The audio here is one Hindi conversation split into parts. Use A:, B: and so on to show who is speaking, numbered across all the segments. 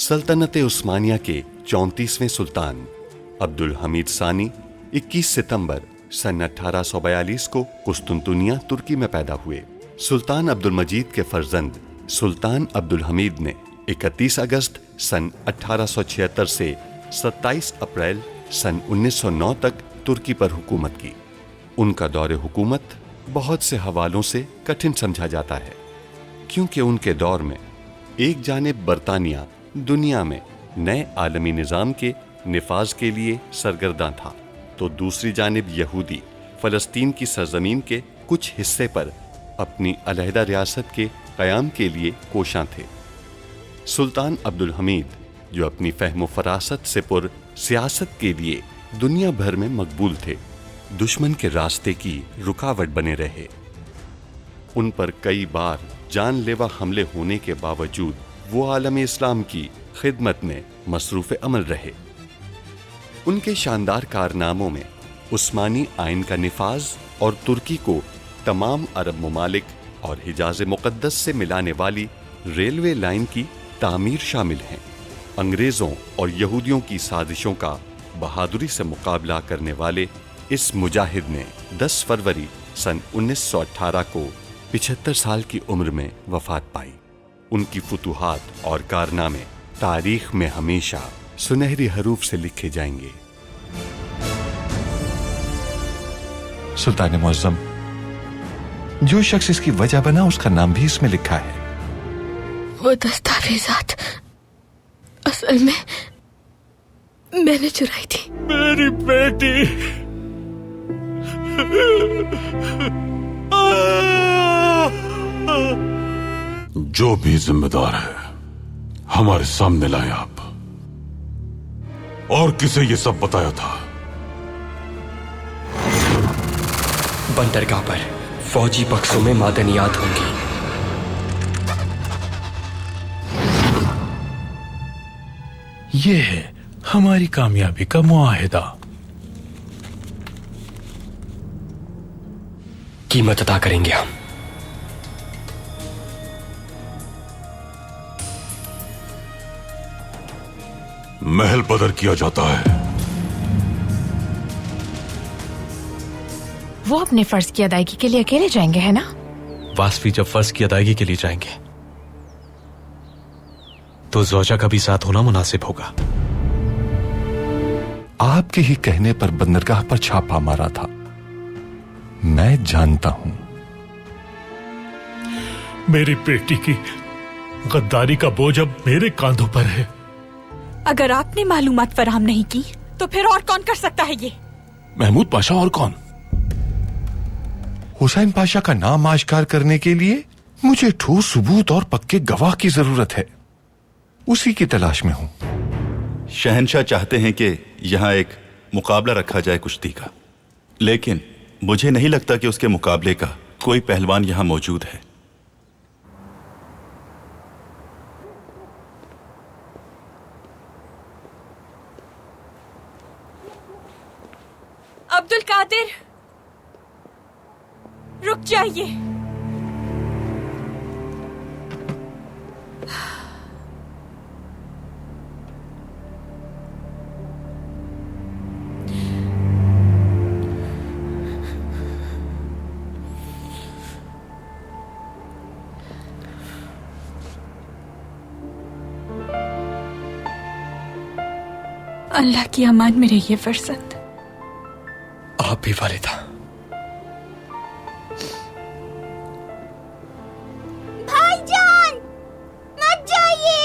A: सल्तनत उस्मानिया के 34वें सुल्तान अब्दुल हमीद सानी 21 सितंबर सन 1842 को कुस्तुनतुनिया तुर्की में पैदा हुए। सुल्तान अब्दुल मजीद के फर्जंद सुल्तान अब्दुल हमीद ने 31 अगस्त सन 1876 से 27 अप्रैल सन 1909 तक तुर्की पर हुकूमत की। उनका दौरे हुकूमत बहुत से हवालों से कठिन समझा जाता है, क्योंकि उनके दौर में एक जानिब बरतानिया दुनिया में नए आलमी निज़ाम के निफाज के लिए सरगर्दा था, तो दूसरी जानिब यहूदी फ़लस्तीन की सरजमीन के कुछ हिस्से पर अपनी अलहदा रियासत के क़याम के लिए कोशां थे। सुल्तान अब्दुल हमीद, जो अपनी फ़हम फ़रासत से पुर सियासत के लिए दुनिया भर में मकबूल थे, दुश्मन के रास्ते की रुकावट बने रहे। उन पर कई बार जानलेवा हमले होने के बावजूद वो आलम इस्लाम की खिदमत में मसरूफ़ अमल रहे। उनके शानदार कारनामों में उस्मानी आइन का निफाज और तुर्की को तमाम अरब ममालिक और हिजाज़ मुक़द्दस से मिलाने वाली रेलवे लाइन की तामीर शामिल हैं। अंग्रेज़ों और यहूदियों की साजिशों का बहादुरी से मुकाबला करने वाले इस मुजाहिद ने 10 फरवरी सन 1918 को 75 साल की उम्र में वफ़ात पाई। उनकी फुतूहात और कारनामे तारीख में हमेशा सुनहरी हरूफ से लिखे जाएंगे।
B: सुल्तान मुअज़्ज़म, जो शख्स इसकी वजह बना उसका नाम भी इसमें लिखा है।
C: वो दस्तावेजात असल में मैंने चुराई थी।
D: मेरी बेटी जो भी जिम्मेदार है हमारे सामने लाए आप। और किसे ये सब बताया था?
E: बंदरगाह पर फौजी बक्सों में मादनियात होंगी।
F: ये है हमारी कामयाबी का मुआहिदा।
E: कीमत अदा करेंगे हम।
D: महल बदर किया जाता है।
G: वो अपने फर्ज की अदायगी के लिए अकेले जाएंगे, है ना?
F: वास्फी जब फर्ज की अदायगी के लिए जाएंगे तो ज़ौजा का भी साथ होना मुनासिब होगा।
B: आपके ही कहने पर बंदरगाह पर छापा मारा था। मैं जानता हूं।
F: मेरी बेटी की गद्दारी का बोझ अब मेरे कांधों पर है।
H: अगर आपने मालूमात फराहम नहीं की तो फिर और कौन कर सकता है ये?
F: महमूद पाशा और कौन?
B: हुसैन पाशा का नाम आश्कार करने के लिए मुझे ठोस सबूत और पक्के गवाह की जरूरत है। उसी की तलाश में हूं।
I: शहंशाह चाहते हैं कि यहां एक मुकाबला रखा जाए कुश्ती का, लेकिन मुझे नहीं लगता कि उसके मुकाबले का कोई पहलवान यहां मौजूद है।
H: अब्दुल कादिर, रुक जाइए। अल्लाह की अमान में रहिए फरजंद।
E: आप भी वालिदा।
J: भाईजान, मत जाइए।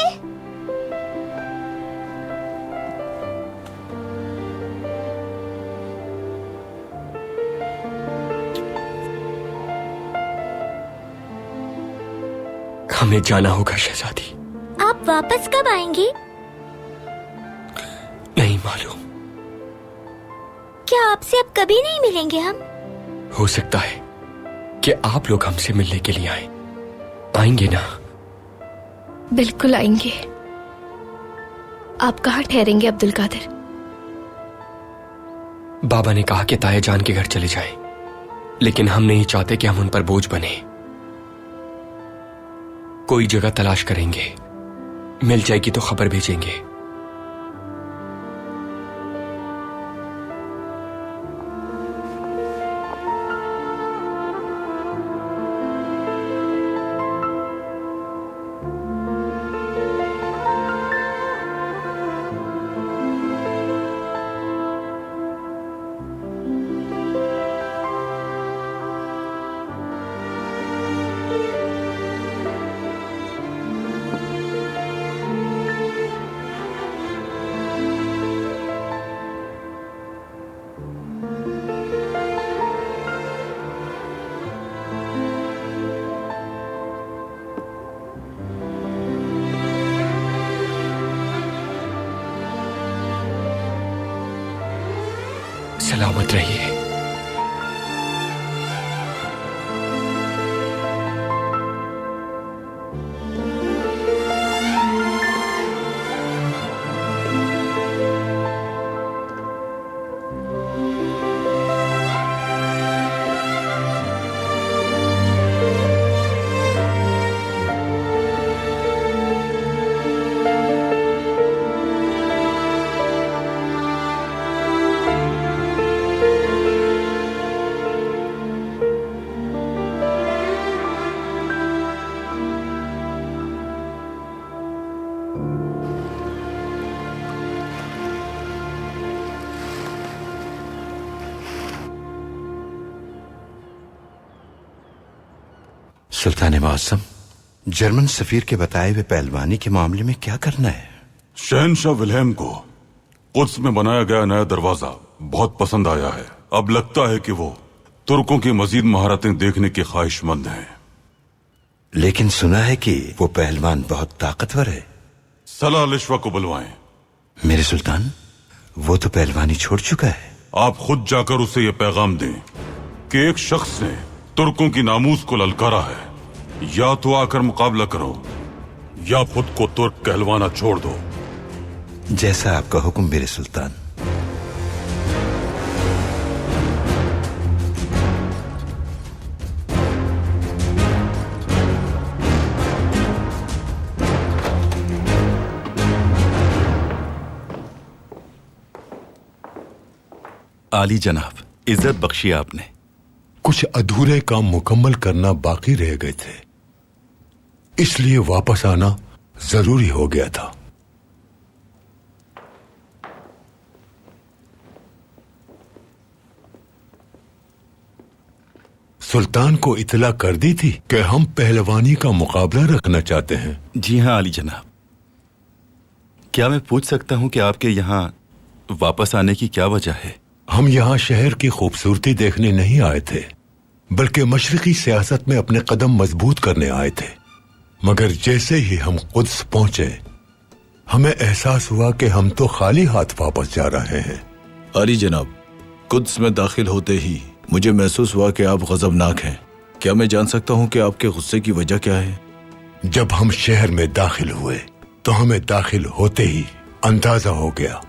E: हमें जाना होगा शहजादी।
J: आप वापस कब आएंगे?
E: नहीं मालूम।
J: क्या आपसे अब कभी नहीं मिलेंगे हम?
E: हो सकता है कि आप लोग हमसे मिलने के लिए आए। आएंगे ना?
C: बिल्कुल आएंगे। आप कहाँ ठहरेंगे अब्दुल कादिर?
E: बाबा ने कहा कि ताया जान के घर चले जाएं, लेकिन हम नहीं चाहते कि हम उन पर बोझ बने। कोई जगह तलाश करेंगे मिल जाएगी तो खबर भेजेंगे। सलामत रहिए।
B: सुल्तान मुअज्जम, जर्मन सफीर के बताए हुए पहलवानी के मामले में क्या करना है?
D: शहनशाह विल्हेम को कुद्स में बनाया गया नया दरवाजा बहुत पसंद आया है। अब लगता है कि वो तुर्कों की मजीद महारतें देखने के ख्वाहिशमंद हैं।
B: लेकिन सुना है कि वो पहलवान बहुत ताकतवर है।
D: सलाह लिश्वा को बुलवाएं।
B: मेरे सुल्तान, वो तो पहलवानी छोड़ चुका है।
D: आप खुद जाकर उसे ये पैगाम दें कि एक शख्स ने तुर्कों की नामूस को ललकारा है। या तो आकर मुकाबला करो या खुद को तुर्क कहलवाना छोड़ दो।
B: जैसा आपका हुक्म मेरे सुल्तान।
I: आली जनाब, इज्जत बख्शी आपने।
K: कुछ अधूरे काम मुकम्मल करना बाकी रह गए थे, इसलिए वापस आना जरूरी हो गया था। सुल्तान को इतला कर दी थी कि हम पहलवानी का मुकाबला रखना चाहते हैं।
I: जी हाँ आली जनाब। क्या मैं पूछ सकता हूं कि आपके यहाँ वापस आने की क्या वजह है?
K: हम यहाँ शहर की खूबसूरती देखने नहीं आए थे, बल्कि मशरिकी सियासत में अपने कदम मजबूत करने आए थे। मगर जैसे ही हम कुद्स पहुंचे, हमें एहसास हुआ कि हम तो खाली हाथ वापस जा रहे हैं।
L: अली जनाब, कुद्स में दाखिल होते ही मुझे महसूस हुआ कि आप गजबनाक हैं। क्या मैं जान सकता हूं कि आपके गुस्से की वजह क्या है?
K: जब हम शहर में दाखिल हुए तो हमें दाखिल होते ही अंदाजा हो गया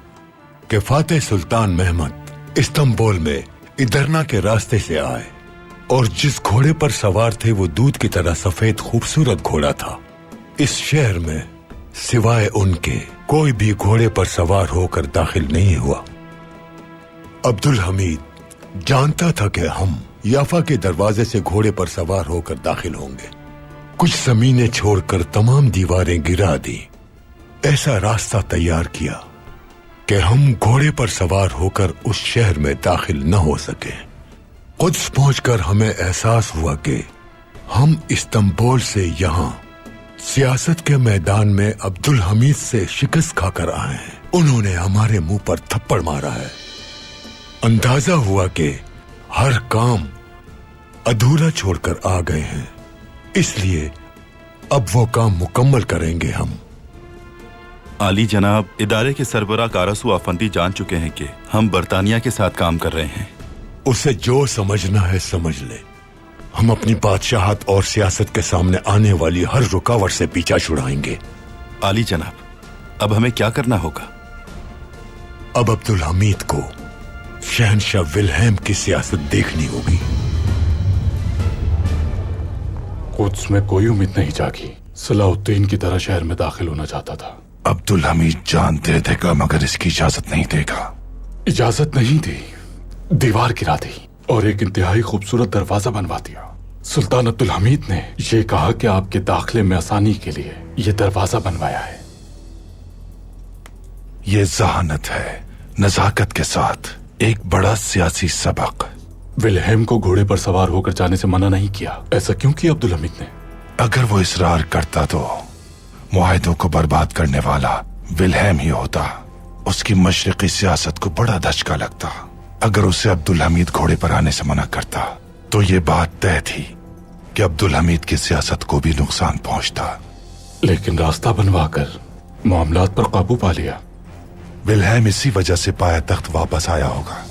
K: कि फातेह सुल्तान महमद इस्तांबुल में इदरना के रास्ते से आए, और जिस घोड़े पर सवार थे वो दूध की तरह सफेद खूबसूरत घोड़ा था। इस शहर में सिवाय उनके कोई भी घोड़े पर सवार होकर दाखिल नहीं हुआ। अब्दुल हमीद जानता था कि हम याफा के दरवाजे से घोड़े पर सवार होकर दाखिल होंगे। कुछ जमीनें छोड़कर तमाम दीवारें गिरा दी, ऐसा रास्ता तैयार किया कि हम घोड़े पर सवार होकर उस शहर में दाखिल न हो सके। कुद्स पहुंचकर हमें एहसास हुआ कि हम इस्तांबुल से यहाँ सियासत के मैदान में अब्दुल हमीद से शिकस्त खाकर आए हैं। उन्होंने हमारे मुंह पर थप्पड़ मारा है। अंदाजा हुआ कि हर काम अधूरा छोड़कर आ गए हैं, इसलिए अब वो काम मुकम्मल करेंगे हम।
I: आली जनाब, इदारे के सरबराह कारसू आफंदी जान चुके हैं कि हम बरतानिया के साथ काम कर रहे हैं।
K: उसे जो समझना है समझ ले। हम अपनी बादशाहत और सियासत के सामने आने वाली हर रुकावट से पीछा छुड़ाएंगे।
I: आली जनाब, अब हमें क्या करना होगा?
K: अब अब्दुल हमीद को शहनशाह विल्हेम की सियासत देखनी होगी।
M: कुद्स में कोई उम्मीद नहीं जागी।
F: सलाउद्दीन की तरह शहर में दाखिल होना चाहता था।
B: अब्दुल हमीद जान दे देगा मगर इसकी इजाजत नहीं देगा।
F: इजाजत नहीं दी, दीवार गिरा दी और एक इंतहाई खूबसूरत दरवाजा बनवा दिया। सुल्तान अब्दुल हमीद ने यह कहा कि आपके दाखिले में आसानी के लिए यह दरवाजा बनवाया है।
B: ये जहानत है, नजाकत के साथ एक बड़ा सियासी सबक।
F: विलहेम को घोड़े पर सवार होकर जाने से मना नहीं किया। ऐसा क्यों किया अब्दुल हमीद ने?
B: अगर वो इसरार करता तो मुआहिदों को बर्बाद करने वाला विलहेम ही होता। उसकी मशरिकी सियासत को बड़ा धचका लगता। अगर उसे अब्दुल हमीद घोड़े पर आने से मना करता तो ये बात तय थी कि अब्दुल हमीद की सियासत को भी नुकसान पहुंचता।
F: लेकिन रास्ता बनवाकर मामलात पर काबू पा लिया।
B: विलहेम इसी वजह से पाया तख्त वापस आया होगा।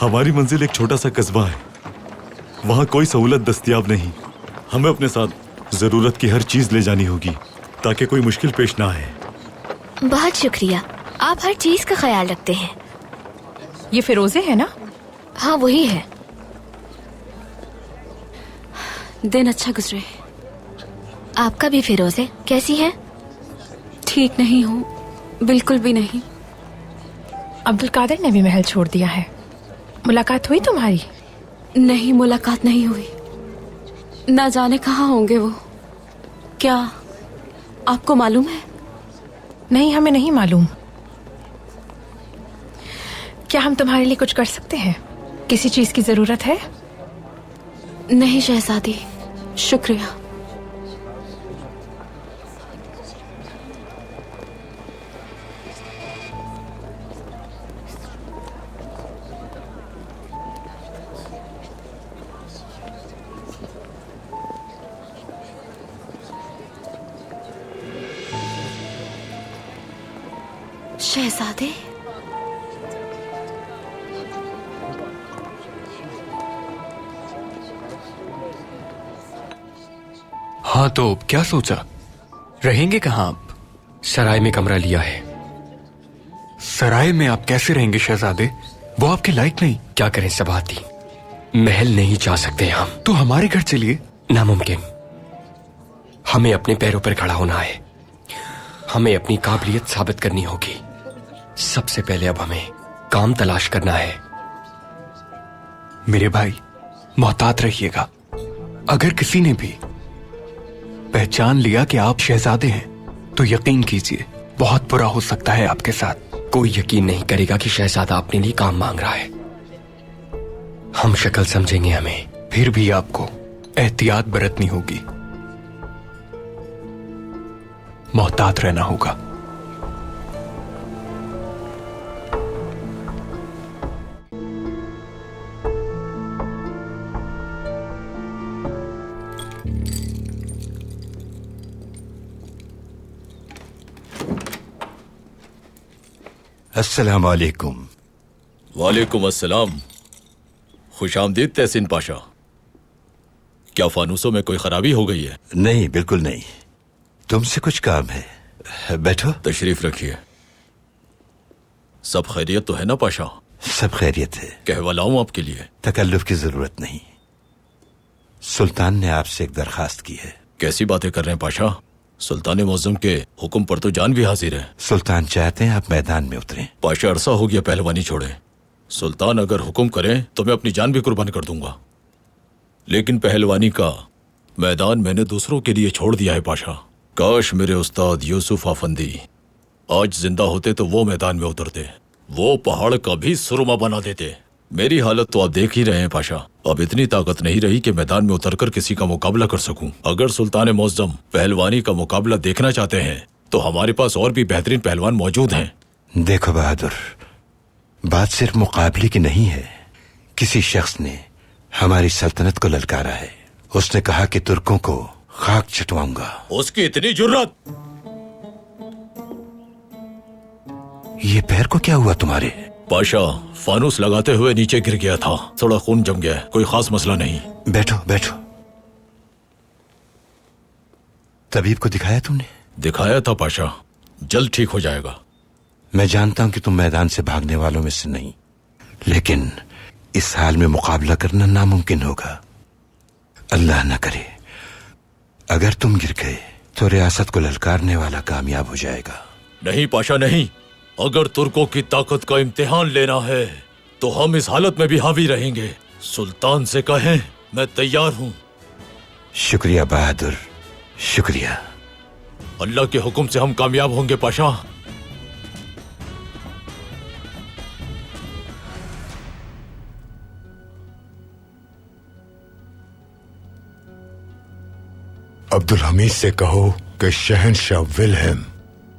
M: हमारी मंजिल एक छोटा सा कस्बा है, वहां कोई सहूलत दस्तयाब नहीं। हमें अपने साथ जरूरत की हर चीज ले जानी होगी ताकि कोई मुश्किल पेश ना आए।
J: बहुत शुक्रिया, आप हर चीज का ख्याल रखते हैं।
G: ये फिरोजे है ना?
C: हाँ वही है।
H: दिन अच्छा गुजरे।
C: आपका भी फिरोजे, कैसी है?
H: ठीक नहीं हूँ, बिल्कुल भी नहीं।
G: अब्दुल कादिर ने भी महल छोड़ दिया है। मुलाकात हुई तुम्हारी?
H: नहीं, मुलाकात नहीं हुई। ना जाने कहाँ होंगे वो। क्या आपको मालूम है?
G: नहीं, हमें नहीं मालूम। क्या हम तुम्हारे लिए कुछ कर सकते हैं? किसी चीज की जरूरत है?
H: नहीं शहजादी, शुक्रिया। शहजादे,
E: हाँ तो क्या सोचा, रहेंगे कहाँ आप? सराय में कमरा लिया है।
N: सराय में आप कैसे रहेंगे शहजादे? वो आपके लायक नहीं।
E: क्या करें सबाती, महल नहीं जा सकते हम।
N: तो हमारे घर चलिए।
E: नामुमकिन। हमें अपने पैरों पर खड़ा होना है। हमें अपनी काबिलियत साबित करनी होगी। सबसे पहले अब हमें काम तलाश करना है।
N: मेरे भाई, मोहतात रहिएगा। अगर किसी ने भी पहचान लिया कि आप शहजादे हैं तो यकीन कीजिए बहुत बुरा हो सकता है आपके साथ।
E: कोई यकीन नहीं करेगा कि शहजादा अपने लिए काम मांग रहा है। हम शक्ल समझेंगे हमें।
N: फिर भी आपको एहतियात बरतनी होगी, मोहतात रहना होगा।
K: अस्सलाम वालेकुम।
L: वालेकुम अस्सलाम। खुशामदीद तहसीन पाशा। क्या फानूसों में कोई खराबी हो गई है?
K: नहीं, बिल्कुल नहीं। तुमसे कुछ काम है, बैठो।
L: तशरीफ रखिए। सब खैरियत तो है ना पाशा?
K: सब खैरियत है।
L: कहवालाऊं आपके लिए?
K: तकल्लुफ की जरूरत नहीं। सुल्तान ने आपसे एक दरखास्त की है।
L: कैसी बातें कर रहे हैं पाशा? सुल्तान मुअज्जम के हुक्म पर तो जान भी हाजिर है।
K: सुल्तान चाहते हैं आप मैदान में उतरें।
L: पाशा, अरसा हो गया पहलवानी छोड़े। सुल्तान अगर हुक्म करें तो मैं अपनी जान भी कुर्बान कर दूंगा, लेकिन पहलवानी का मैदान मैंने दूसरों के लिए छोड़ दिया है पाशा। काश मेरे उस्ताद यूसुफ आफंदी आज जिंदा होते तो वो मैदान में उतरते, वो पहाड़ का भी सुरमा बना देते। मेरी हालत तो आप देख ही रहे हैं पाशा। अब इतनी ताकत नहीं रही कि मैदान में उतरकर किसी का मुकाबला कर सकूं। अगर सुल्तान मुअज्जम पहलवानी का मुकाबला देखना चाहते हैं तो हमारे पास और भी बेहतरीन पहलवान मौजूद हैं।
K: देखो बहादुर, बात सिर्फ मुकाबले की नहीं है। किसी शख्स ने हमारी सल्तनत को ललकारा है। उसने कहा कि तुर्कों को खाक छुटवाऊंगा।
L: उसकी इतनी जुर्रत!
K: ये पैर को क्या हुआ तुम्हारे?
L: पाशा, फानूस लगाते हुए नीचे गिर गया था, थोड़ा खून जम गया। कोई खास मसला नहीं।
K: बैठो बैठो। तबीब को दिखाया तुमने?
L: दिखाया था पाशा, जल्द ठीक हो जाएगा।
K: मैं जानता हूं कि तुम मैदान से भागने वालों में से नहीं, लेकिन इस हाल में मुकाबला करना नामुमकिन होगा।
O: अल्लाह न करे अगर तुम गिर गए तो रियासत को ललकारने वाला कामयाब हो जाएगा।
L: नहीं पाशा नहीं, अगर तुर्कों की ताकत का इम्तिहान लेना है तो हम इस हालत में भी हावी रहेंगे। सुल्तान से कहें मैं तैयार हूं।
O: शुक्रिया बहादुर, शुक्रिया।
L: अल्लाह के हुक्म से हम कामयाब होंगे पाशा।
K: अब्दुल हमीद से कहो कि शहंशाह विल्हेम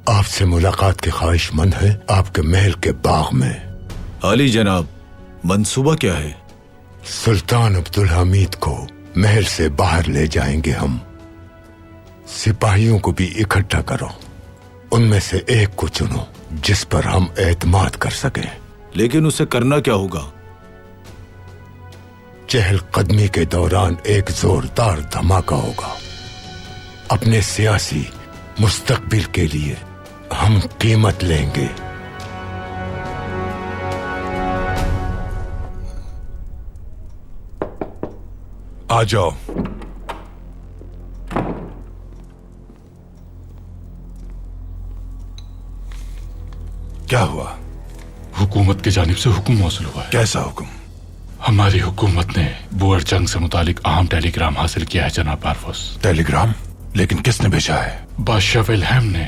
K: आपसे मुलाकात की ख्वाहिशमंद है आपके महल के बाग में।
L: अली जनाब, मंसूबा क्या है?
K: सुल्तान अब्दुल हमीद को महल से बाहर ले जाएंगे हम। सिपाहियों को भी इकट्ठा करो, उनमें से एक को चुनो जिस पर हम एतमाद कर सकें।
L: लेकिन उसे करना क्या होगा?
K: चहलकदमी के दौरान एक जोरदार धमाका होगा। अपने सियासी मुस्तकबिल के लिए हम कीमत लेंगे।
B: आ जाओ। क्या हुआ?
F: हुकूमत की जानिब से हुक्म मौसूल हुआ है।
B: कैसा हुक्म?
F: हमारी हुकूमत ने बुअर जंग से मुतालिक अहम टेलीग्राम हासिल किया है जनाब पारफोस।
B: टेलीग्राम? लेकिन किसने भेजा है?
F: बादशाह विल्हेम ने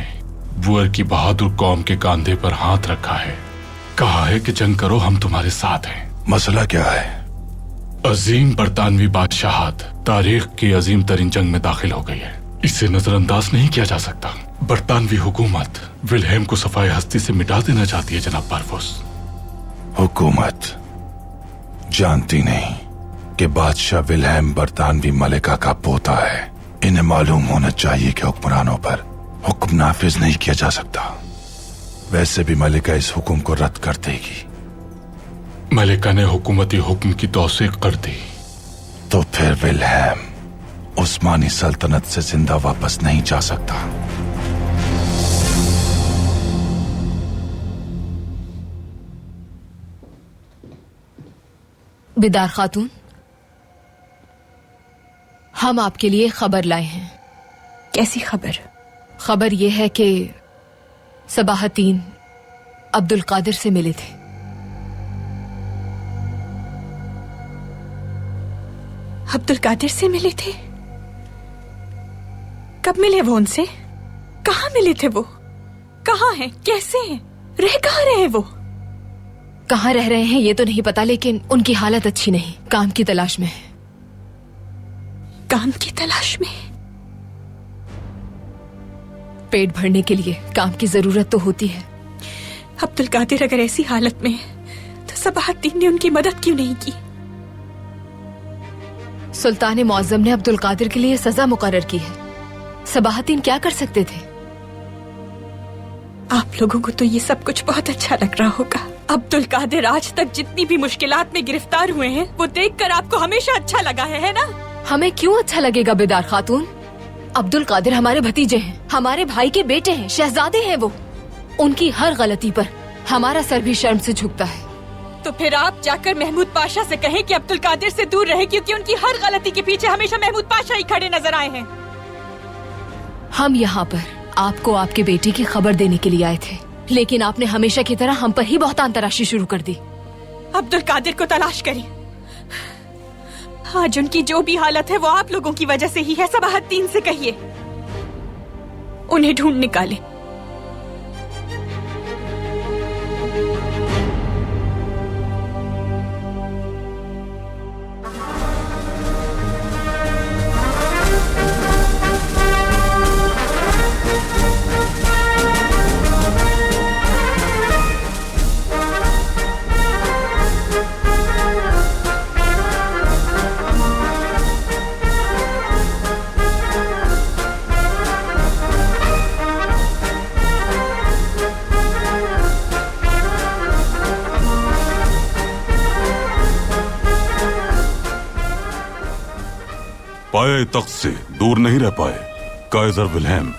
F: बुअर की बहादुर कौम के कांधे पर हाथ रखा है। कहा है कि जंग करो, हम तुम्हारे साथ हैं।
B: मसला क्या है?
F: अजीम बरतानवी बादशाहत तारीख की अजीम तरीन जंग में दाखिल हो गई है। इसे नजरअंदाज नहीं किया जा सकता। बरतानवी हुकूमत विल्हेम को सफाई हस्ती से मिटा देना चाहती है जनाब पारफोस।
B: हुकूमत जानती नहीं कि बादशाह विल्हेम बरतानवी मलिका का पोता है। इन्हें मालूम होना चाहिए कि हुक्मरानों पर हुक्म नाफिज नहीं किया जा सकता। वैसे भी मलिका इस हुक्म को रद्द कर देगी।
F: मलिका ने हुकूमती हुक्म की तौसीक कर दी।
B: तो फिर विल्हेम उस्मानी सल्तनत से जिंदा वापस नहीं जा सकता।
P: बिदार खातून, हम आपके लिए खबर लाए हैं।
G: कैसी खबर?
P: खबर यह है कि सबाहतीन अब्दुल कादिर से मिले थे।
G: अब्दुल कादिर से मिले थे? कब मिले वो उनसे? कहाँ मिले थे वो? कहाँ हैं? कैसे हैं? रह कहाँ रहे हैं वो?
P: कहाँ रह रहे हैं ये तो नहीं पता, लेकिन उनकी हालत अच्छी नहीं। काम की तलाश में है।
G: काम की तलाश में?
P: पेट भरने के लिए काम की जरूरत तो होती है।
G: अब्दुल कादिर अगर ऐसी हालत में है तो सबाहतीन ने उनकी मदद क्यों नहीं की?
P: सुल्तान मुअज्जम ने अब्दुल कादिर के लिए सजा मुकर्रर की है। सबाहतीन क्या कर सकते थे?
G: आप लोगों को तो ये सब कुछ बहुत अच्छा लग रहा होगा। अब्दुल कादिर आज तक जितनी भी मुश्किलात में गिरफ्तार हुए हैं वो देखकर आपको हमेशा अच्छा लगा है ना?
P: हमें क्यों अच्छा लगेगा बिदार खातून? अब्दुल कादिर हमारे भतीजे हैं, हमारे भाई के बेटे हैं, शहजादे हैं वो। उनकी हर गलती पर हमारा सर भी शर्म से झुकता है।
G: तो फिर आप जाकर महमूद पाशा से कहें कि अब्दुल कादिर से दूर रहे, क्योंकि उनकी हर गलती के पीछे हमेशा महमूद पाशा ही खड़े नजर आए हैं।
P: हम यहाँ पर आपको आपके बेटे की खबर देने के लिए आए थे, लेकिन आपने हमेशा की तरह हम पर ही बहुतान तलाशी शुरू कर दी।
G: अब्दुल कादिर को तलाश करें। आज उनकी जो भी हालत है वो आप लोगों की वजह से ही है। सबाहतीन से कहिए उन्हें ढूंढ निकाले।
D: पाए तख्त से दूर नहीं रह पाए काइजर विल्हेम।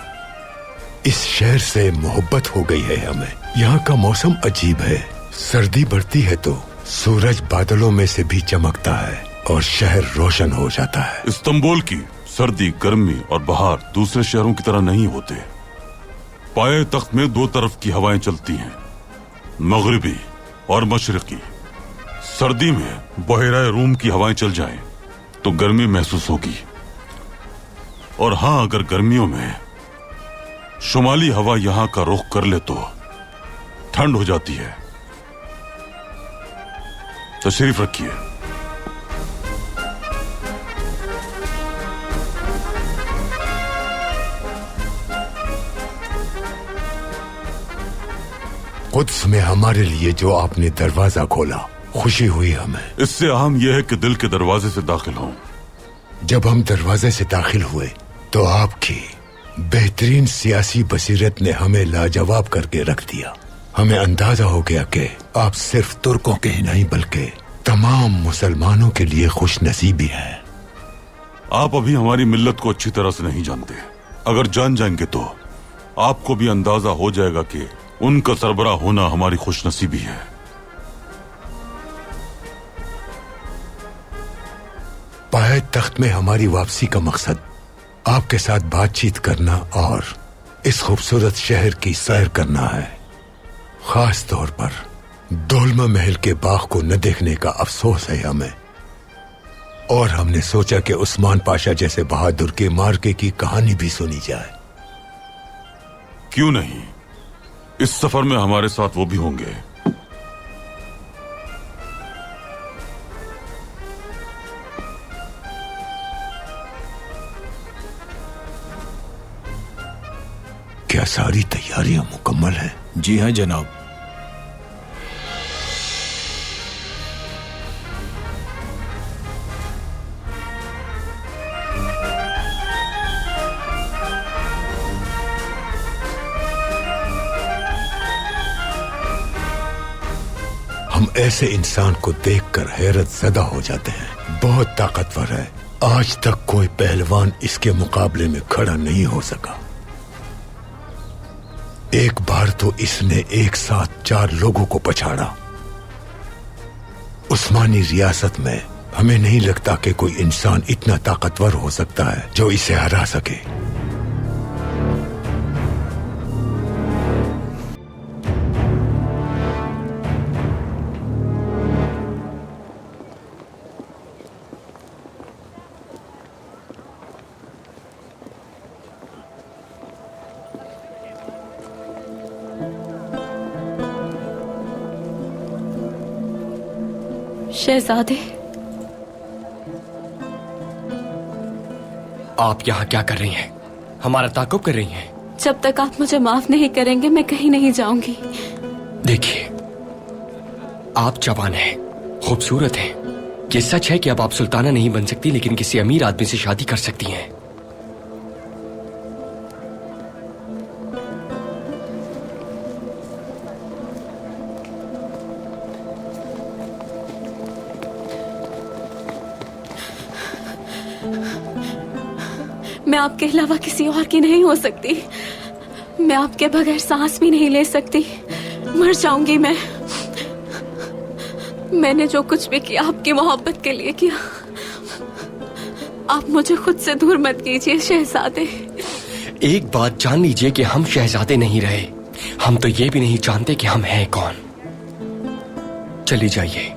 K: इस शहर से मोहब्बत हो गई है हमें। यहाँ का मौसम अजीब है। सर्दी बढ़ती है तो सूरज बादलों में से भी चमकता है। और शहर रोशन हो जाता है।
D: इस्तांबुल की सर्दी, गर्मी और बहार दूसरे शहरों की तरह नहीं होते। पाए तख्त में दो तरफ की हवाएं चलती हैं, मगरिबी और मशरिकी। सर्दी में बहरा रूम की हवाएं चल जाएं तो गर्मी महसूस होगी, और हां, अगर गर्मियों में शुमाली हवा यहां का रुख कर ले तो ठंड हो जाती है। तशरीफ रखिए।
K: कुद्स में हमारे लिए जो आपने दरवाजा खोला, खुशी हुई हमें।
D: इससे अहम यह है कि दिल के दरवाजे से दाखिल हों।
K: जब हम दरवाजे से दाखिल हुए तो आपकी बेहतरीन सियासी बसीरत ने हमें लाजवाब करके रख दिया। हमें अंदाजा हो गया कि आप सिर्फ तुर्कों के ही नहीं बल्कि तमाम मुसलमानों के लिए खुश नसीबी हैं।
D: आप अभी हमारी मिल्लत को अच्छी तरह से नहीं जानते। अगर जान जाएंगे तो आपको भी अंदाजा हो जाएगा कि उनका सरबराह होना हमारी खुशनसीबी है।
K: पाए तख्त में हमारी वापसी का मकसद आपके साथ बातचीत करना और इस खूबसूरत शहर की सैर करना है। खास तौर पर दौलमा महल के बाग को न देखने का अफसोस है हमें, और हमने सोचा कि उस्मान पाशा जैसे बहादुर के मार्के की कहानी भी सुनी जाए।
D: क्यों नहीं, इस सफर में हमारे साथ वो भी होंगे।
K: क्या सारी तैयारियां मुकम्मल हैं?
L: जी हाँ जनाब।
K: हम ऐसे इंसान को देखकर हैरत ज़दा हो जाते हैं। बहुत ताकतवर है। आज तक कोई पहलवान इसके मुकाबले में खड़ा नहीं हो सका। एक बार तो इसने एक साथ 4 लोगों को पछाड़ा। उस्मानी रियासत में हमें नहीं लगता कि कोई इंसान इतना ताकतवर हो सकता है जो इसे हरा सके।
H: शहजादे,
E: आप यहाँ क्या कर रही हैं? हमारा ताक़ुब कर रही हैं?
H: जब तक आप मुझे माफ नहीं करेंगे मैं कहीं नहीं जाऊंगी।
E: देखिए, आप जवान हैं, खूबसूरत हैं। ये सच है कि अब आप सुल्ताना नहीं बन सकती, लेकिन किसी अमीर आदमी से शादी कर सकती हैं।
H: मैं आपके अलावा किसी और की नहीं हो सकती। मैं आपके बगैर सांस भी नहीं ले सकती। मर जाऊंगी मैं। मैंने जो कुछ भी किया आपकी मोहब्बत के लिए किया। आप मुझे खुद से दूर मत कीजिए शहजादे।
E: एक बात जान लीजिए कि हम शहजादे नहीं रहे। हम तो ये भी नहीं जानते कि हम हैं कौन। चली जाइए।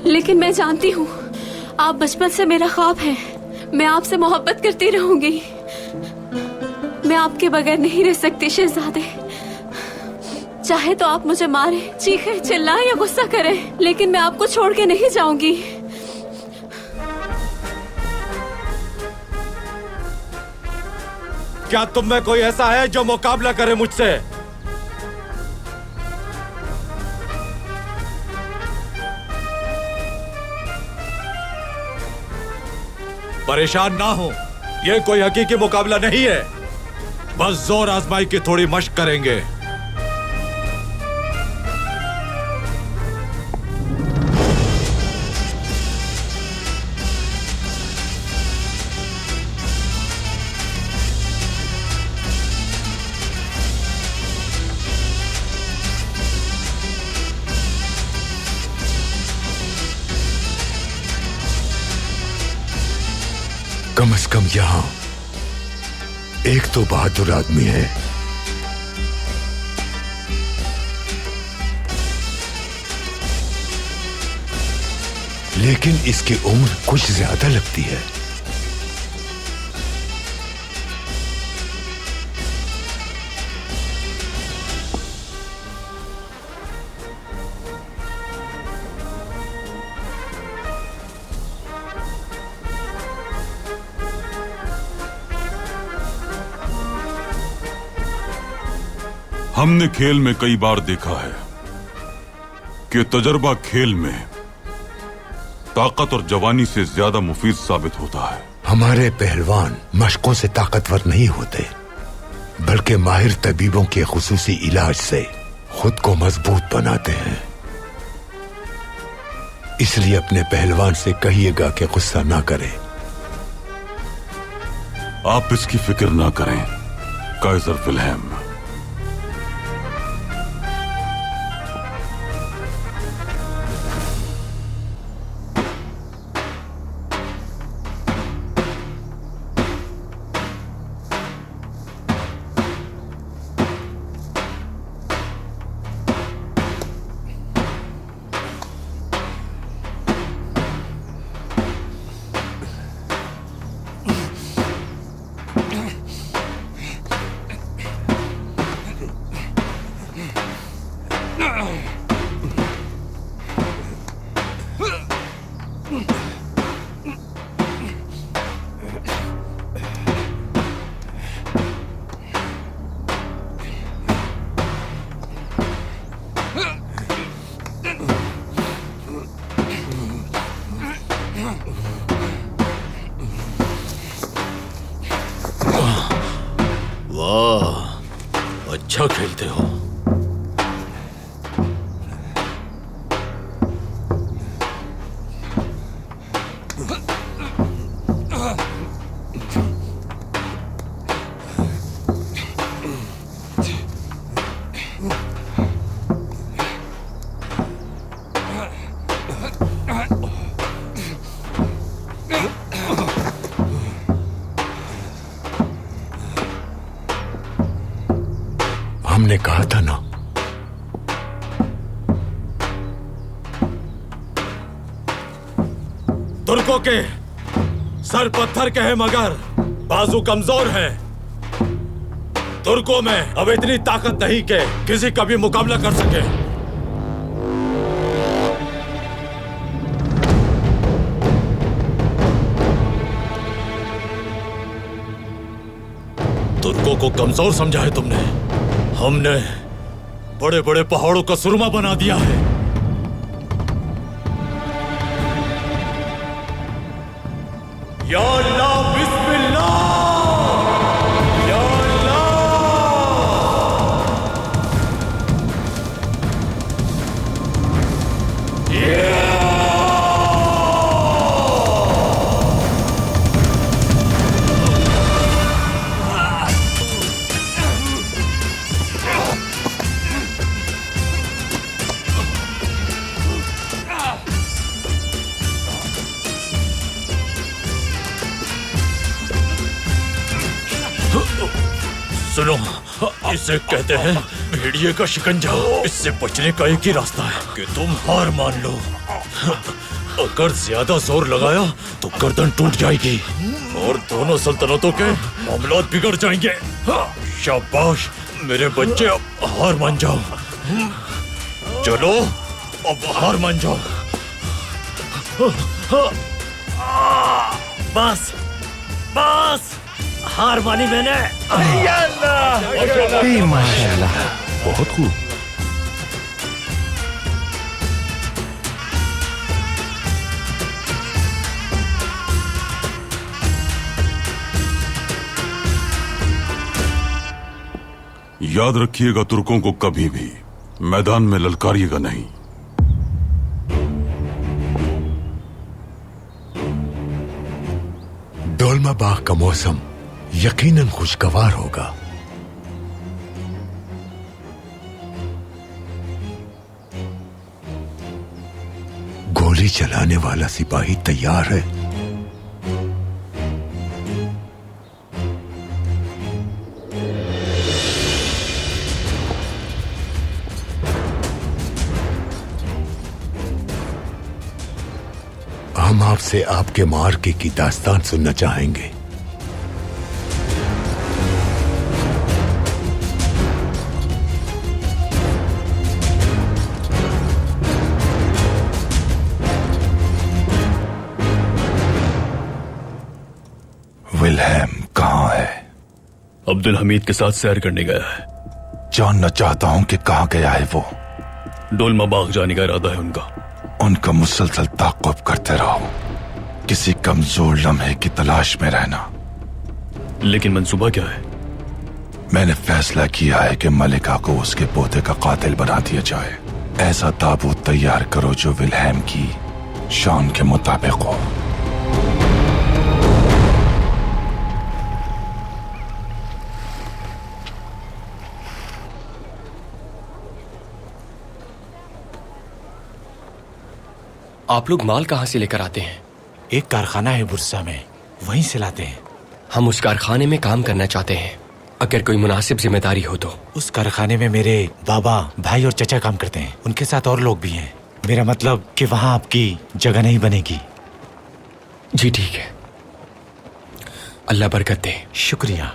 H: लेकिन मैं जानती हूँ आप बचपन से मेरा ख्वाब है। मैं आपसे मोहब्बत करती रहूंगी। मैं आपके बगैर नहीं रह सकती शहजादे। चाहे तो आप मुझे मारे, चीखे, चिल्लाए या गुस्सा करें, लेकिन मैं आपको छोड़ के नहीं जाऊंगी।
Q: क्या तुम में कोई ऐसा है जो मुकाबला करे मुझसे? परेशान ना हो, ये कोई हकीकी मुकाबला नहीं है। बस जोर आजमाई की थोड़ी मशक करेंगे।
K: से कम यहां एक तो बहादुर आदमी है, लेकिन इसकी उम्र कुछ ज्यादा लगती है।
D: हमने खेल में कई बार देखा है कि तजर्बा खेल में ताकत और जवानी से ज्यादा मुफीद साबित होता है।
K: हमारे पहलवान मशकों से ताकतवर नहीं होते, बल्कि माहिर तबीबों के खुसूसी इलाज से खुद को मजबूत बनाते हैं। इसलिए अपने पहलवान से कहिएगा कि गुस्सा ना करे।
D: आप इसकी फिक्र ना करें काइजर विल्हेम।
L: अच्छा खेलते हो।
K: हमने कहा था ना,
Q: तुर्कों के सर पत्थर के हैं मगर बाजू कमजोर हैं। तुर्कों में अब इतनी ताकत नहीं कि किसी का भी मुकाबला कर सके। तुर्कों को कमजोर समझा है तुमने। हमने बड़े बड़े पहाड़ों का सुरमा बना दिया है। या अल्लाह, बिस्मिल्लाह, या सुनो, इसे कहते हैं भेड़िए का शिकंजा। इससे बचने का एक ही रास्ता है कि तुम हार मान लो। अगर ज्यादा जोर लगाया तो गर्दन टूट जाएगी और दोनों सल्तनतों के मामलात बिगड़ जाएंगे। शाबाश मेरे बच्चे, अब हार मान जाओ। चलो अब हार मान जाओ। बस बस, हार मानी मैंने।
B: माशाल्लाह, बहुत खूब।
D: याद रखिएगा, तुर्कों को कभी भी मैदान में ललकारिएगा नहीं।
K: डोलमा बाग का मौसम यकीनन खुशगवार होगा। गोली चलाने वाला सिपाही तैयार है। हम आपसे आपके मार्के की दास्तान सुनना चाहेंगे।
B: विल्हेम कहाँ है?
Q: अब्दुल हमीद के साथ सैर करने गया है।
B: जानना चाहता हूँ कि कहाँ गया है वो।
Q: डोलमा बाग जाने का इरादा है उनका।
B: उनका मुसलसल ताक़ुब करते रहो, किसी कमजोर लम्हे की तलाश में रहना।
Q: लेकिन मंसूबा क्या है?
B: मैंने फैसला किया है कि मलिका को उसके पोते का कातिल बना दिया जाए। ऐसा ताबूत तैयार करो जो विल्हेम की शान के मुताबिक हो।
E: आप लोग माल कहाँ से लेकर आते हैं?
R: एक कारखाना है बुरसा में, वहीं से लाते हैं।
E: हम उस कारखाने में काम करना चाहते हैं, अगर कोई मुनासिब जिम्मेदारी हो तो।
R: उस कारखाने में मेरे बाबा, भाई और चचा काम करते हैं। उनके साथ और लोग भी हैं। मेरा मतलब कि वहाँ आपकी जगह नहीं बनेगी।
E: जी ठीक है, अल्लाह बरकत दे।
R: शुक्रिया।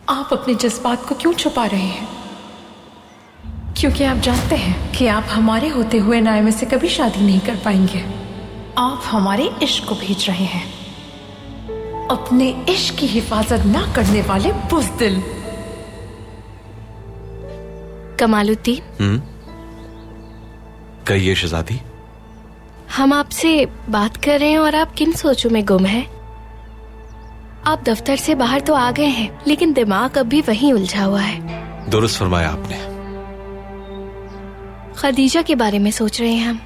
S: आप अपने जज्बात को क्यों छुपा रहे हैं? क्योंकि आप जानते हैं कि आप हमारे होते हुए नायमे से कभी शादी नहीं कर पाएंगे। आप हमारे इश्क को भेज रहे हैं, अपने इश्क की हिफाजत ना करने वाले बुज़दिल।
C: कमालुद्दीन,
L: कहिए शहजादी।
C: हम आपसे बात कर रहे हैं और आप किन सोचों में गुम हैं? आप दफ्तर से बाहर तो आ गए हैं, लेकिन दिमाग अब भी वहीं उलझा हुआ है।
L: दुरुस्त फरमाया आपने।
C: खदीजा के बारे में सोच रहे हैं हम।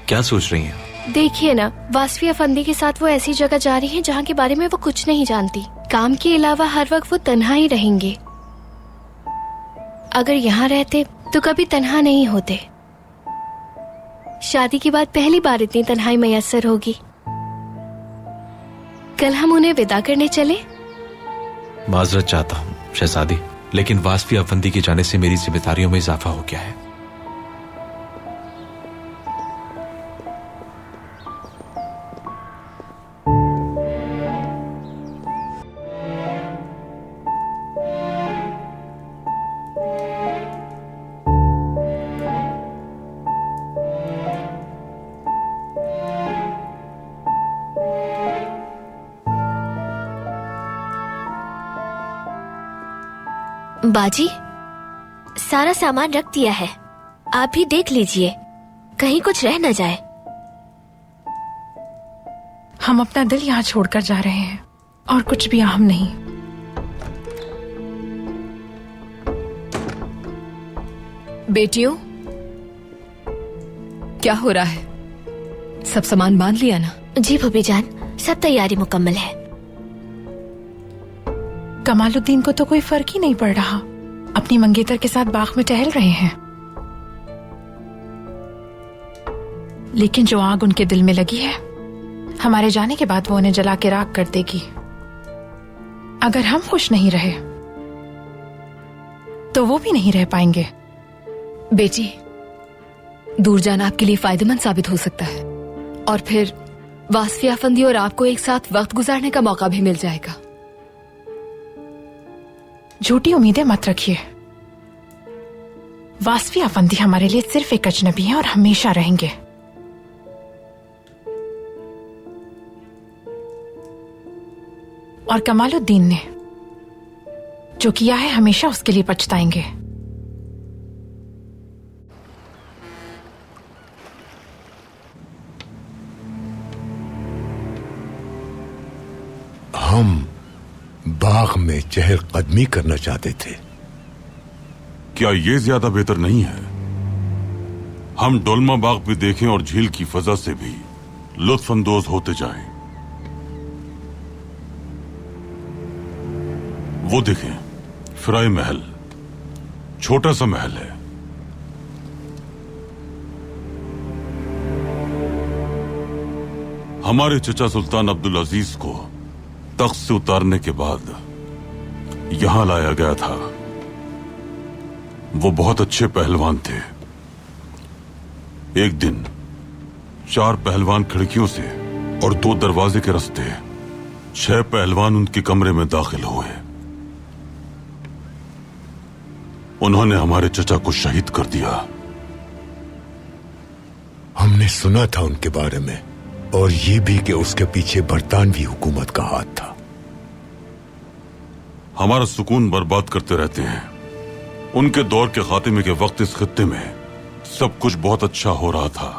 L: क्या सोच रही हैं?
C: देखिए ना, वासफी अफंदी के साथ वो ऐसी जगह जा रही है जहाँ के बारे में वो कुछ नहीं जानती। काम के अलावा हर वक्त वो तन्हा ही रहेंगे। अगर यहाँ रहते तो कभी तन्हा नहीं होते। शादी के बाद पहली बार इतनी तन्हाई मैसर होगी। कल हम उन्हें विदा करने चले।
L: माजरत चाहता हूँ शहजादी, लेकिन वासफी अफंदी के जाने से मेरी जिम्मेदारियों में इजाफा हो गया है।
J: बाजी, सारा सामान रख दिया है, आप भी देख लीजिए, कहीं कुछ रह न जाए।
S: हम अपना दिल यहाँ छोड़कर जा रहे हैं और कुछ भी अहम नहीं।
P: बेटियों, क्या हो रहा है? सब सामान बांध लिया ना?
J: जी भूबी जान, सब तैयारी मुकम्मल है।
S: कमालुद्दीन को तो कोई फर्क ही नहीं पड़ रहा, अपनी मंगेतर के साथ बाग में टहल रहे हैं। लेकिन जो आग उनके दिल में लगी है, हमारे जाने के बाद वो उन्हें जला के राख कर देगी। अगर हम खुश नहीं रहे तो वो भी नहीं रह पाएंगे।
P: बेटी, दूर जाना आपके लिए फायदेमंद साबित हो सकता है, और फिर वासफी अफंदी और आपको एक साथ वक्त गुजारने का मौका भी मिल जाएगा।
S: झूठी उम्मीदें मत रखिए। वासफी अफंदी हमारे लिए सिर्फ एक अजनबी है और हमेशा रहेंगे। और कमालुद्दीन ने जो किया है हमेशा उसके लिए पछताएंगे।
K: हम बाग में चहलकदमी करना चाहते थे।
D: क्या ये ज्यादा बेहतर नहीं है? हम डोलमा बाग भी देखें और झील की फजा से भी लुत्फअंदोज होते जाएं। वो देखें, फिराई महल, छोटा सा महल है। हमारे चचा सुल्तान अब्दुल अजीज को तख्त से उतारने के बाद यहां लाया गया था। वो बहुत अच्छे पहलवान थे। एक दिन 4 पहलवान खिड़कियों से और 2 दरवाजे के रास्ते 6 पहलवान उनके कमरे में दाखिल हुए। उन्होंने हमारे चचा को शहीद कर दिया।
K: हमने सुना था उनके बारे में, और ये भी कि उसके पीछे बरतानवी हुकूमत का हाथ था।
D: हमारा सुकून बर्बाद करते रहते हैं। उनके दौर के खात्मे के वक्त इस खित्ते में सब कुछ बहुत अच्छा हो रहा था।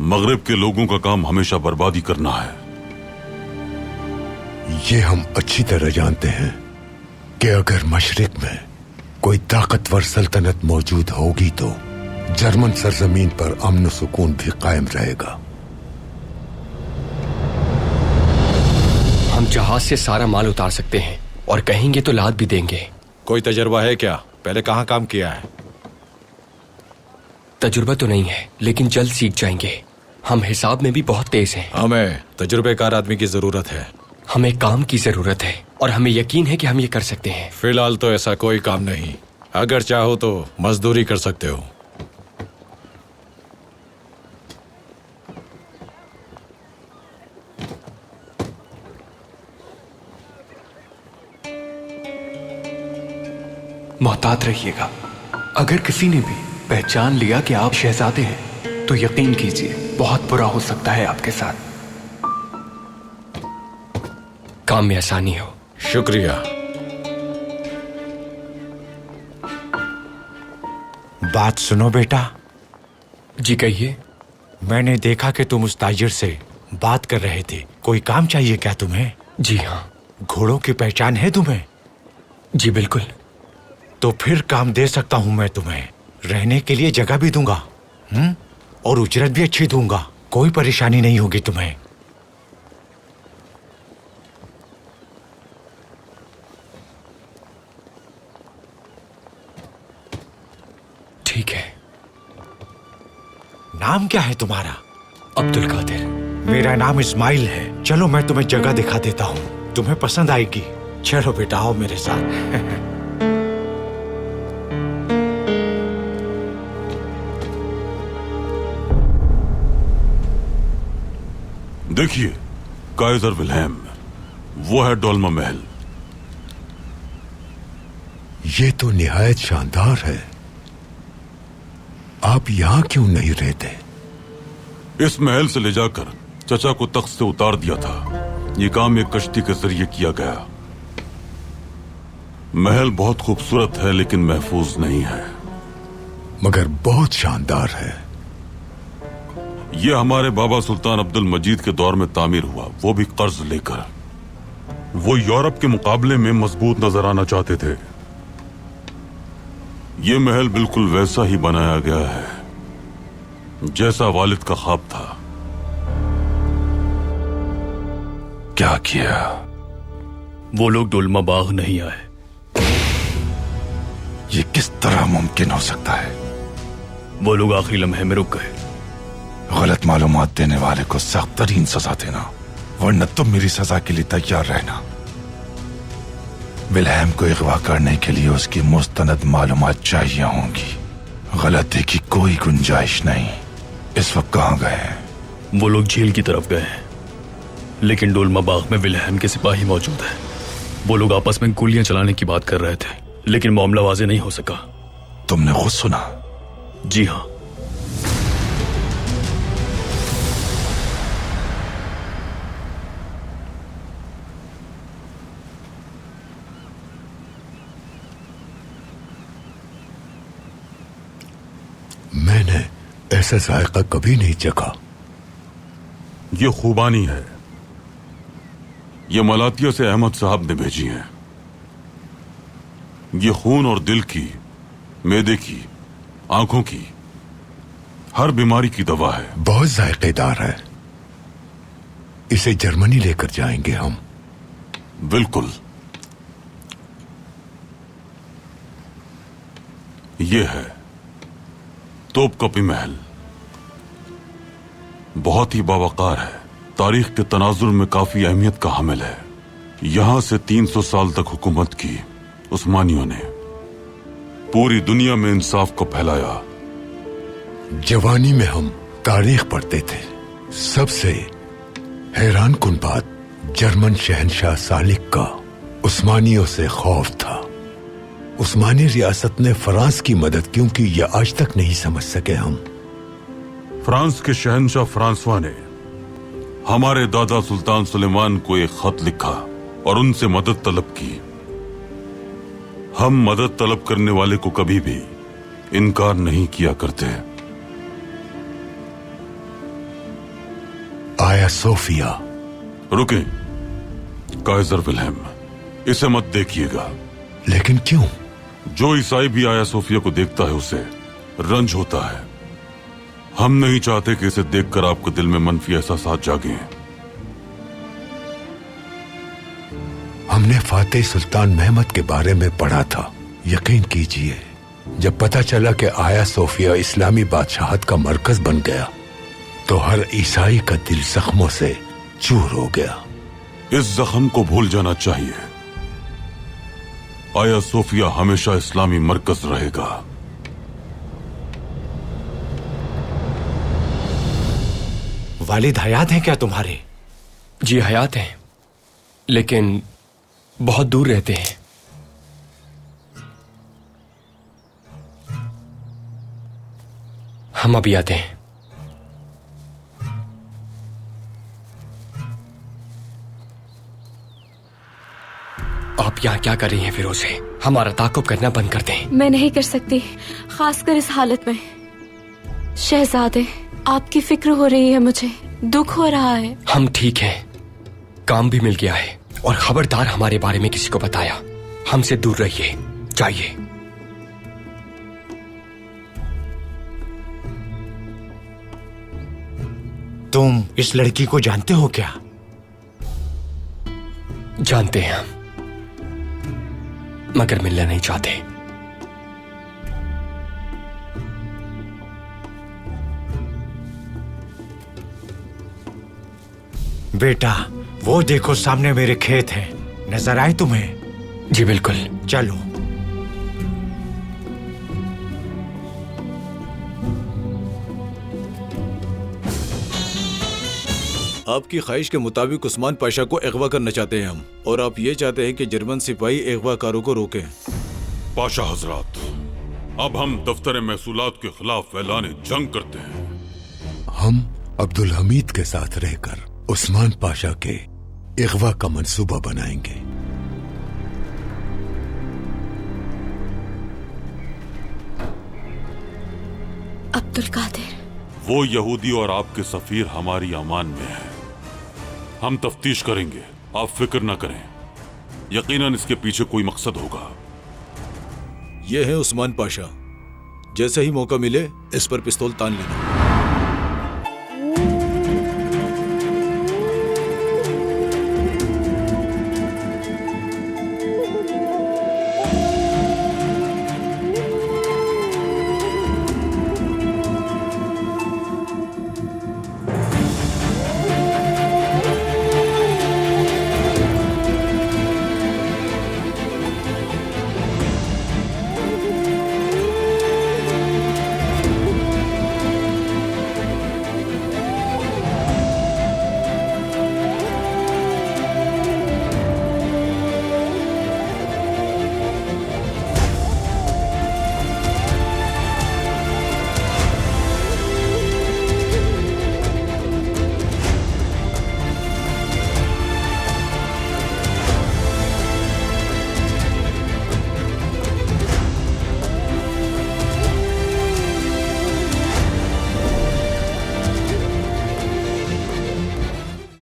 D: मगरिब के लोगों का काम हमेशा बर्बादी करना है।
K: ये हम अच्छी तरह जानते हैं कि अगर मशरिक में कोई ताकतवर सल्तनत मौजूद होगी तो जर्मन सरजमीन पर अमन और सुकून भी कायम रहेगा।
E: हम जहाज से सारा माल उतार सकते हैं और कहेंगे तो लाद भी देंगे।
Q: कोई तजुर्बा है क्या? पहले कहाँ काम किया है?
E: तजुर्बा तो नहीं है, लेकिन जल्द सीख जाएंगे। हम हिसाब में भी बहुत तेज हैं।
Q: हमें तजुर्बेकार आदमी की जरूरत है।
E: हमें काम की जरूरत है और हमें यकीन है कि हम ये कर सकते हैं।
Q: फिलहाल तो ऐसा कोई काम नहीं। अगर चाहो तो मजदूरी कर सकते हो।
N: मोहतात रहिएगा। अगर किसी ने भी पहचान लिया कि आप शहजादे हैं तो यकीन कीजिए बहुत बुरा हो सकता है आपके साथ।
E: काम में आसानी हो।
Q: शुक्रिया।
R: बात सुनो बेटा।
E: जी कहिए।
R: मैंने देखा कि तुम उस ताजिर से बात कर रहे थे। कोई काम चाहिए क्या तुम्हें?
E: जी हाँ।
R: घोड़ों की पहचान है तुम्हें?
E: जी बिल्कुल।
R: तो फिर काम दे सकता हूं मैं तुम्हें। रहने के लिए जगह भी दूंगा, और उजरत भी अच्छी दूंगा। कोई परेशानी नहीं होगी तुम्हें।
E: ठीक है।
R: नाम क्या है तुम्हारा?
E: अब्दुल कादिर।
R: मेरा नाम इस्माइल है। चलो मैं तुम्हें जगह दिखा देता हूँ, तुम्हें पसंद आएगी। चलो बेटा आओ मेरे साथ।
D: देखिए, काइजर विल्हेम, वो है डोल्मा महल।
K: ये तो निहायत शानदार है। आप यहां क्यों नहीं रहते?
D: इस महल से ले जाकर चचा को तख्त से उतार दिया था। ये काम एक कश्ती के जरिए किया गया। महल बहुत खूबसूरत है लेकिन महफूज नहीं है।
K: मगर बहुत शानदार है।
D: यह हमारे बाबा सुल्तान अब्दुल मजीद के दौर में तामीर हुआ, वो भी कर्ज लेकर। वो यूरोप के मुकाबले में मजबूत नजर आना चाहते थे। यह महल बिल्कुल वैसा ही बनाया गया है जैसा वालिद का ख्वाब था।
B: क्या किया?
Q: वो लोग डोलमा बाग नहीं आए।
B: ये किस तरह मुमकिन हो सकता है?
Q: वो लोग आखिरी लम्हे में रुक गए।
B: गलत मालूमात देने वाले को सख्त तरीन सजा देना, वरना तुम मेरी सजा के लिए तैयार रहना। विल्हेम को अगवा करने के लिए उसकी मुस्तनद मालूमात चाहिए होंगी। गलती की कोई गुंजाइश नहीं। इस वक्त कहाँ गए हैं?
Q: वो लोग झील की तरफ गए हैं, लेकिन डोलमा बाग में विल्हेम के सिपाही मौजूद हैं। वो लोग आपस में गोलियां चलाने की बात कर रहे थे, लेकिन मामला वाजे नहीं हो सका।
B: तुमने खुद सुना?
Q: जी हाँ।
K: मैंने ऐसा जायका कभी नहीं चखा।
D: ये खूबानी है। ये मलातिया से अहमद साहब ने भेजी है। ये खून और दिल की, मैदे की, आंखों की, हर बीमारी की दवा है।
K: बहुत जायकेदार है। इसे जर्मनी लेकर जाएंगे हम।
D: बिल्कुल। ये है तोपकपी महल। बहुत ही बावकार है, तारीख के तनाजुर में काफी अहमियत का हामिल है। यहां से 300 साल तक हुकूमत की उस्मानियों ने पूरी दुनिया में इंसाफ को फैलाया।
K: जवानी में हम तारीख पढ़ते थे। सबसे हैरान कुन बात जर्मन शहनशाह सालिक का उस्मानियों से खौफ था। उस्मानी रियासत ने फ्रांस की मदद क्यों की यह आज तक नहीं समझ सके हम।
D: फ्रांस के शहनशाह फ्रांसवा ने हमारे दादा सुल्तान सुलेमान को एक खत लिखा और उनसे मदद तलब की। हम मदद तलब करने वाले को कभी भी इनकार नहीं किया करते।
K: आया सोफिया।
D: रुके काइजर विल्हेम, इसे मत देखिएगा।
K: लेकिन क्यों?
D: जो ईसाई भी आया सोफिया को देखता है उसे रंज होता है। हम नहीं चाहते कि इसे देखकर आपके दिल में मनफी एहसासात जागे।
K: हमने फातेह सुल्तान महमद के बारे में पढ़ा था। यकीन कीजिए, जब पता चला कि आया सोफिया इस्लामी बादशाहत का मरकज बन गया तो हर ईसाई का दिल जख्मों से चूर हो गया।
D: इस जख्म को भूल जाना चाहिए। आया सोफिया हमेशा इस्लामी मरकज रहेगा।
R: वालिद हयात हैं क्या तुम्हारे?
E: जी हयात हैं, लेकिन बहुत दूर रहते हैं। हम अभी आते हैं। आप यहाँ क्या कर रही हैं फिरोज़े? हमारा ताक़ुब करना बंद कर दें।
H: मैं नहीं कर सकती, खासकर इस हालत में। शहजादे, आपकी फिक्र हो रही है, मुझे दुख हो रहा है।
E: हम ठीक हैं, काम भी मिल गया है, और खबरदार हमारे बारे में किसी को बताया। हमसे दूर रहिए, जाइए।
R: तुम इस लड़की को जानते हो क्या?
E: जानते हैं हम, मगर मिलना नहीं चाहते।
R: बेटा, वो देखो सामने मेरे खेत हैं, नजर आए तुम्हें?
E: जी बिल्कुल।
R: चलो।
L: आपकी ख्वाहिश के मुताबिक उस्मान पाशा को अगवा करना चाहते हैं हम, और आप ये चाहते हैं कि जर्मन सिपाही अगवाकारों को रोकें।
D: पाशा हजरात, अब हम दफ्तर महसूलात के खिलाफ ऐलान जंग करते हैं।
K: हम अब्दुल हमीद के साथ रहकर उस्मान पाशा के अगवा का मंसूबा बनाएंगे।
H: अब्दुल कादिर,
D: वो यहूदी और आपके सफीर हमारी अमान में है। हम तफ्तीश करेंगे, आप फिक्र न करें। यकीनन इसके पीछे कोई मकसद होगा।
L: ये है उस्मान पाशा। जैसे ही मौका मिले इस पर पिस्तौल तान लेना।